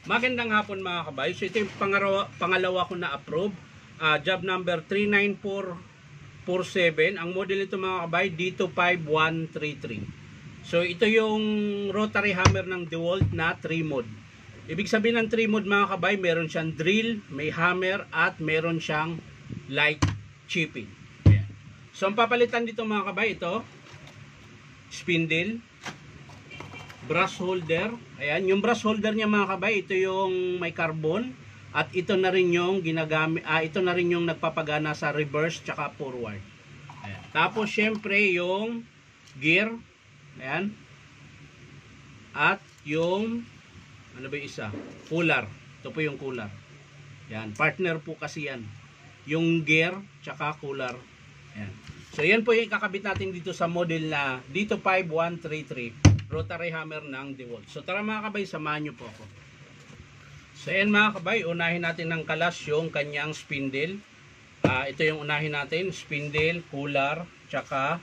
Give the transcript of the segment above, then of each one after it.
Magandang hapon mga kabay. So ito yung pangalawa ko na approve. Job number 39447. Ang model nito mga kabay, D25133. So ito yung rotary hammer ng DeWalt na 3 mode. Ibig sabihin ng 3 mode mga kabay, meron siyang drill, may hammer, at meron siyang light chipping. Ayan. So ang papalitan dito mga kabay, ito spindle, brush holder. Ayan, yung brush holder niya mga kabay, ito yung may carbon at ito na rin yung ginagamit, ito na rin yung nagpapagana sa reverse tsaka forward. Ayan. Tapos syempre yung gear. Ayan. At yung ano ba yung isa? Cooler. Ito po yung cooler. Ayan, partner po kasi yan. Yung gear tsaka cooler. Ayan. So yan po yung kakabit natin dito sa model na D25133. Rotary hammer ng DeWalt. So tara mga kabay, samahan nyo po ako. So ayan mga kabay, unahin natin ng kalas yung kanyang spindle. Ito yung unahin natin, spindle, cooler, tsaka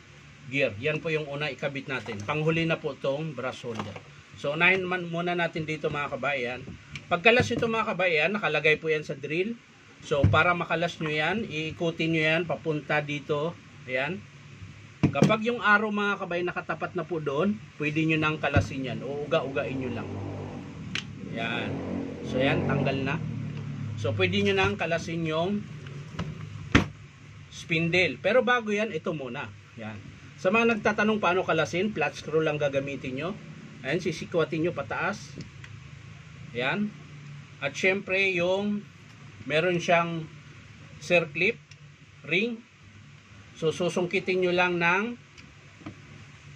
gear. Yan po yung una ikabit natin. Panghuli na po itong brush holder. So unahin muna natin dito mga kabay. Yan. Pagkalas ito mga kabay, yan, nakalagay po yan sa drill. So para makalas nyo yan, iikutin nyo yan papunta dito. Ayan. Kapag yung arrow mga kabay nakatapat na po doon, pwede nyo nang kalasin yan o uga-ugain nyo lang. Yan. So yan, tanggal na. So pwede nyo nang kalasin yung spindle. Pero bago yan, ito muna. Yan. Sa mga nagtatanong paano kalasin, flat screw lang gagamitin nyo. Ayan, sisikwatin nyo pataas. Yan. At syempre yung meron siyang circlip, ring. So, susungkitin nyo lang ng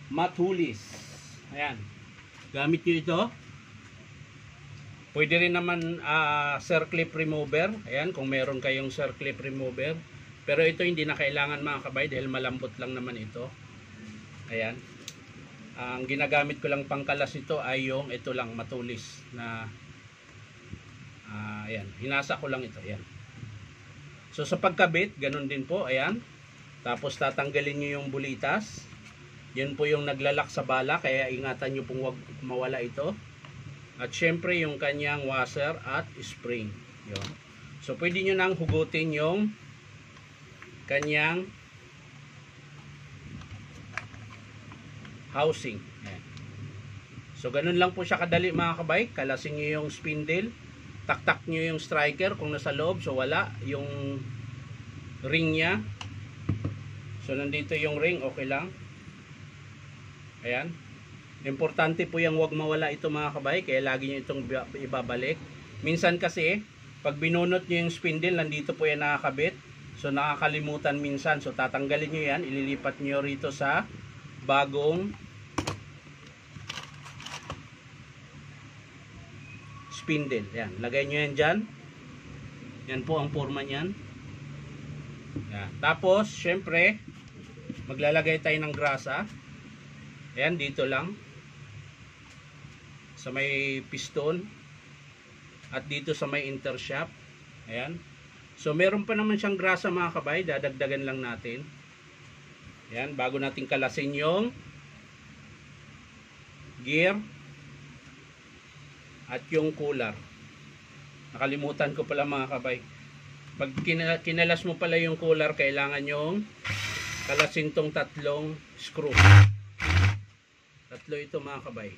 matulis. Ayan. Gamit nyo ito. Pwede rin naman circlip remover. Ayan, kung meron kayong circlip remover. Pero ito hindi na kailangan mga kabay dahil malambot lang naman ito. Ayan. Ang ginagamit ko lang pangkalas ito ay yung ito lang matulis na ayan. Hinasa ko lang ito. Ayan. So, sa pagkabit, ganun din po. Ayan. Tapos tatanggalin nyo yung bulitas. Yan po yung naglalak sa bala. Kaya ingatan nyo pong wag mawala ito. At syempre yung kanyang washer at spring. Yun. So pwede nyo nang hugutin yung kanyang housing. Ayan. So ganun lang po siya kadali mga kabay. Kalasin nyo yung spindle. Taktak nyo yung striker kung nasa loob. So wala yung ring nya. So nandito yung ring, okay lang. Ayan. Importante po yung wag mawala ito mga kabay, kaya lagi nyo itong ibabalik. Minsan kasi, pag binunot nyo yung spindle, nandito po yan nakakabit. So nakakalimutan minsan. So tatanggalin nyo yan, ililipat nyo rito sa bagong spindle. Ayan. Lagay nyo yan dyan. Yan po ang forma nyan. Ayan. Tapos, syempre, maglalagay tayo ng grasa. Ayan, dito lang. Sa may piston. At dito sa may intershaft. Ayan. So, meron pa naman siyang grasa mga kabay. Dadagdagan lang natin. Ayan, bago natin kalasin yung gear. At yung cooler. Nakalimutan ko pala mga kabay. Pag kinalas mo pala yung cooler, kailangan yung kalasin tong tatlong screw. Tatlo ito mga kabay.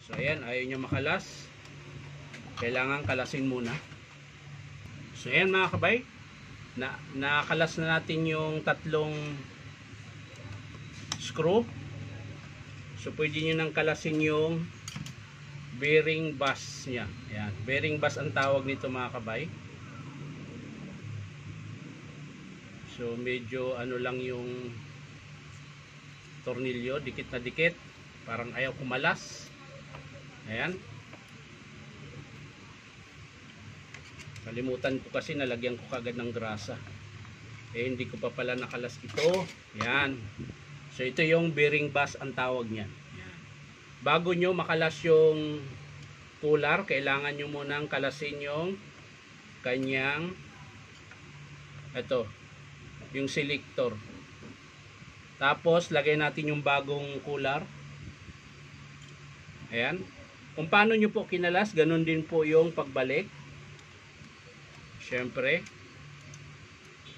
So ayan, ayaw nyo makalas. Kailangan kalasin muna. So ayan mga kabay. Nakalas na natin yung tatlong screw. So pwede nyo nang kalasin yung bearing bus nya. Ayan, bearing bus ang tawag nito mga kabay. So medyo ano lang yung tornilyo, dikit na dikit, parang ayaw kumalas. Ayan. Kalimutan ko kasi nalagyan ko kagad ng grasa. Hindi ko pa pala nakalas ito. Ayan. So ito yung bearing bus ang tawag niyan. Ayan. Bago nyo makalas yung cooler, kailangan nyo munang kalasin yung kanyang ito yung selector. Tapos lagay natin yung bagong cooler. Ayan. Kung paano nyo po kinalas, ganun din po yung pagbalik. Siyempre,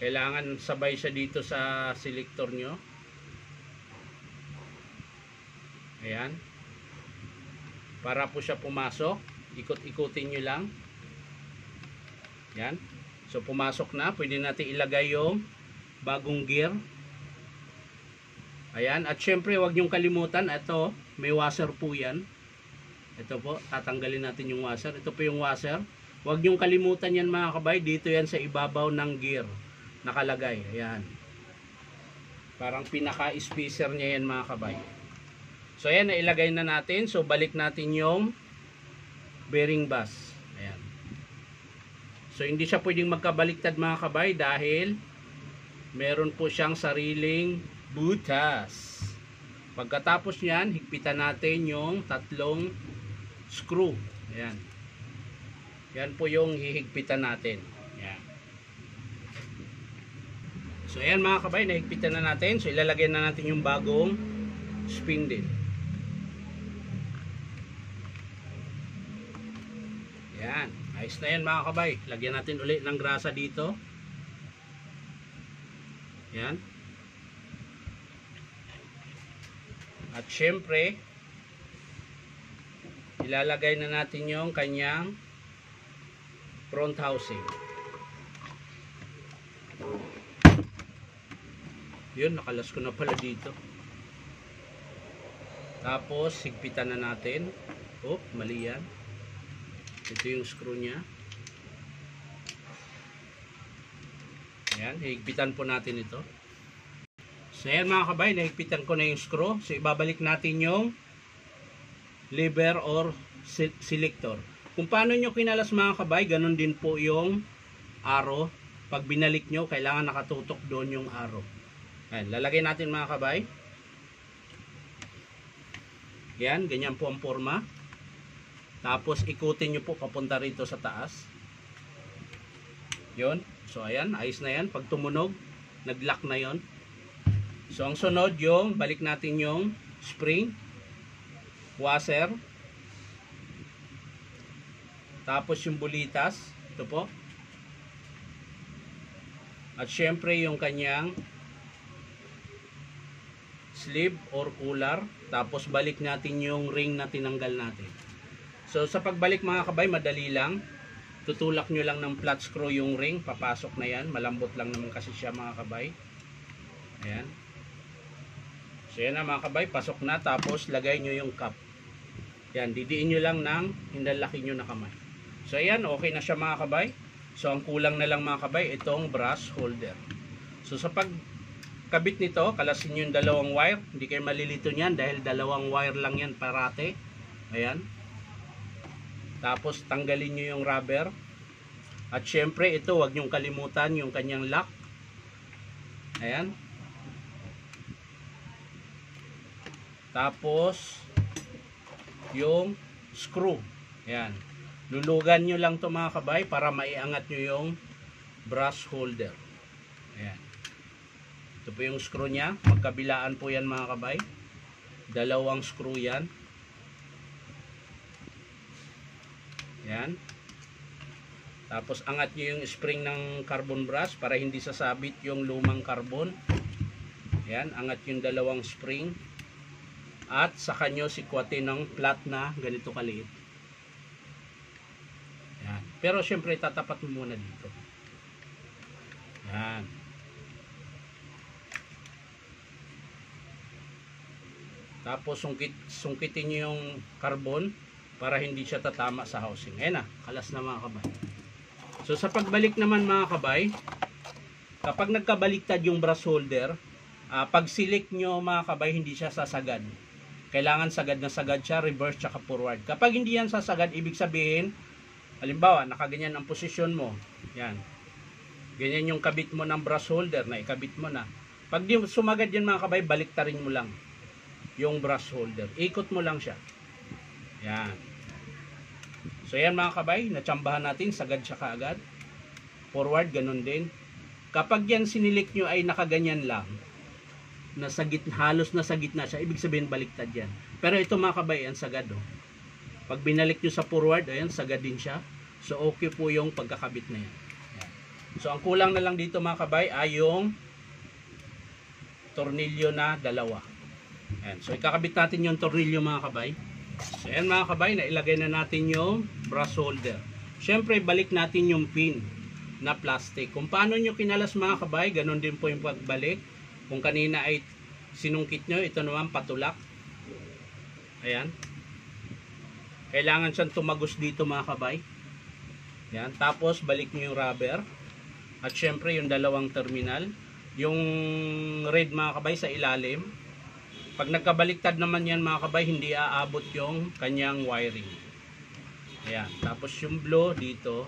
kailangan sabay siya dito sa selector nyo. Ayan. Para po siya pumasok, ikot-ikutin nyo lang. Yan. So pumasok na, pwede natin ilagay yung bagong gear. Ayan, at syempre wag nyong kalimutan, ito, may washer po yan. Ito po, tatanggalin natin yung washer. Ito po yung washer. Wag nyong kalimutan yan mga kabay, dito yan sa ibabaw ng gear nakalagay. Ayan. Parang pinaka-spacer niya yan mga kabay. So ayan, nailagay na natin. So balik natin yung bearing bus. Ayan. So hindi siya pwedeng magkabaliktad mga kabay dahil meron po siyang sariling butas. Pagkatapos niyan, higpitan natin yung tatlong screw. Ayan. Yan po yung hihigpitan natin. Ayan. So ayan mga kabay, nahigpitan na natin. So ilalagay na natin yung bagong spindle. Yan, ayos na yan mga kabay. Lagyan natin ulit ng grasa dito. Yan. At syempre, ilalagay na natin yung kanyang front housing. Yun, nakalas ko na pala dito. Tapos, higpitan na natin. Oh, mali yan. Ito yung screw niya. Ayan, higpitan po natin ito. So ayan mga kabay, nahigpitan ko na yung screw. So ibabalik natin yung lever or selector. Kung paano nyo kinalas mga kabay, ganun din po yung arrow. Pag binalik nyo, kailangan nakatutok doon yung arrow. Ayan, lalagay natin mga kabay. Yan, ganyan po ang forma. Tapos ikutin nyo po papunta rito sa taas. Yun. So ayan, ayos na yan. Pag tumunog, nag-lock na yon. So ang sunod yung balik natin yung spring, washer, tapos yung bulitas. Ito po. At syempre yung kanyang sleeve or cooler. Tapos balik natin yung ring na tinanggal natin. So sa pagbalik mga kabay, madali lang. Tutulak nyo lang ng flat screw yung ring, papasok na yan. Malambot lang naman kasi siya mga kabay. Ayan. So yan na mga kabay, pasok na. Tapos lagay nyo yung cap. Yan, didiin nyo lang ng hinlalaki nyo na kamay. So ayan, okay na siya mga kabay. So ang kulang na lang mga kabay, itong brush holder. So sa pagkabit nito, kalasin nyo yung dalawang wire. Hindi kayo malilito niyan dahil dalawang wire lang yan parate. Ayan. Tapos tanggalin nyo yung rubber. At syempre ito, wag nyong kalimutan yung kanyang lock. Ayan. Tapos yung screw. Ayan. Lulugan nyo lang to mga kabay para maiangat nyo yung brush holder. Ayan. Ito po yung screw nya. Magkabilaan po yan mga kabay. Dalawang screw yan. Yan. Tapos angat nyo yung spring ng carbon brush para hindi sasabit yung lumang carbon. Yan. Angat yung dalawang spring. At saka nyo sikwatin ng flat na ganito kaliit. Yan. Pero syempre tatapat mo muna dito. Yan. Tapos sungkitin nyo yung carbon para hindi siya tatama sa housing. Ayan na, kalas na mga kabay. So sa pagbalik naman mga kabay, kapag nagkabaliktad yung brush holder, pag select nyo mga kabay, hindi siya sasagad. Kailangan sagad na sagad siya, reverse tsaka forward. Kapag hindi yan sasagad, ibig sabihin, halimbawa, nakaganyan ang posisyon mo. Yan. Ganyan yung kabit mo ng brush holder na ikabit mo na. Pag di sumagad yan mga kabay, baliktarin mo lang yung brush holder. Ikot mo lang siya. Yan. So yan mga kabay, natsambahan natin, sagad siya kaagad. Forward, ganun din. Kapag yan sinilik nyo ay nakaganyan lang, halos nasa gitna siya, ibig sabihin baliktad yan. Pero ito mga kabay, yan sagad. Oh. Pag binalik nyo sa forward, ayan, sagad din siya. So okay po yung pagkakabit na yan. Ayan. So ang kulang na lang dito mga kabay ay yung tornilyo na dalawa. Ayan. So ikakabit natin yung tornilyo mga kabay. So ayan mga kabay, nailagay na natin yung brass holder. Siyempre balik natin yung pin na plastic. Kung paano nyo kinalas mga kabay, ganun din po yung pagbalik. Kung kanina ay sinungkit nyo, ito naman patulak. Ayan. Kailangan siyang tumagos dito mga kabay. Ayan. Tapos balik nyo yung rubber. At syempre yung dalawang terminal. Yung red mga kabay sa ilalim. Pag nagkabaliktad naman yan mga kabay, hindi aabot yung kanyang wiring. Ayan. Tapos yung blue dito.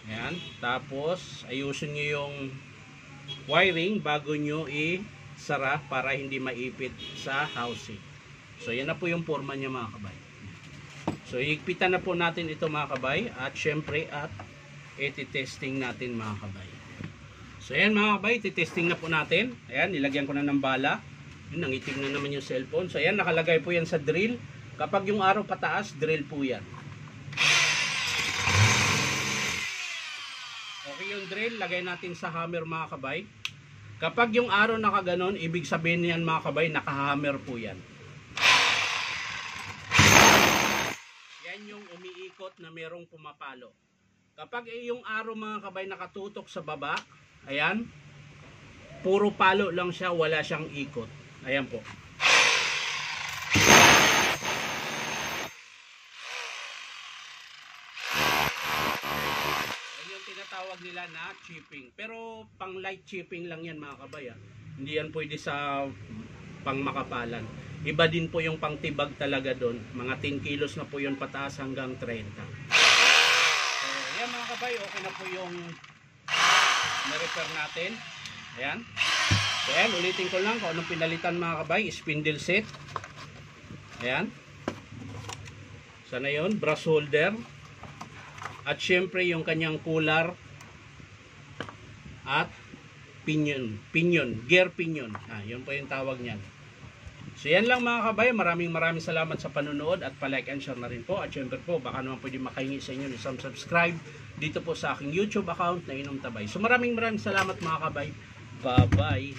Ayan. Tapos ayusin nyo yung wiring bago nyo i-sara para hindi maipit sa housing. So yan na po yung forma niya mga kabay. So higpitan na po natin ito mga kabay. At syempre at iti-testing natin mga kabay. So ayan mga kabay, iti-testing na po natin. Ayan, nilagyan ko na ng bala. Yun, nangitim na naman yung cellphone. So ayan, nakalagay po yan sa drill. Kapag yung araw pataas, drill po yan. Okay yung drill, lagay natin sa hammer mga kabay. Kapag yung arrow nakaganon, ibig sabihin yan mga kabay, nakahammer po yan. Yan yung umiikot na merong pumapalo. Kapag yung arrow mga kabay nakatutok sa baba, ayan, puro palo lang siya, wala siyang ikot. Ayan po. Tinatawag nila na chipping, pero pang light chipping lang yan mga kabay. Hindi yan pwede sa pang makapalan. Iba din po yung pang tibag talaga doon, mga 10 kilos na po yun pataas hanggang 30. So yan mga kabay, okay na po yung na-repair natin. Ayan. So ayan, ulitin ko lang kung anong pinalitan mga kabay. Spindle set. Ayan. Sana yun, brass holder. At syempre yung kanyang cooler at pinion, gear pinion. Yun po yung tawag niyan. So yan lang mga kabay, maraming salamat sa panonood at pa-like and share na rin po. At syempre po, baka naman pwede makahingi sa inyo ng subscribe dito po sa aking YouTube account na Inom Tabay. So maraming salamat mga kabay. Bye-bye.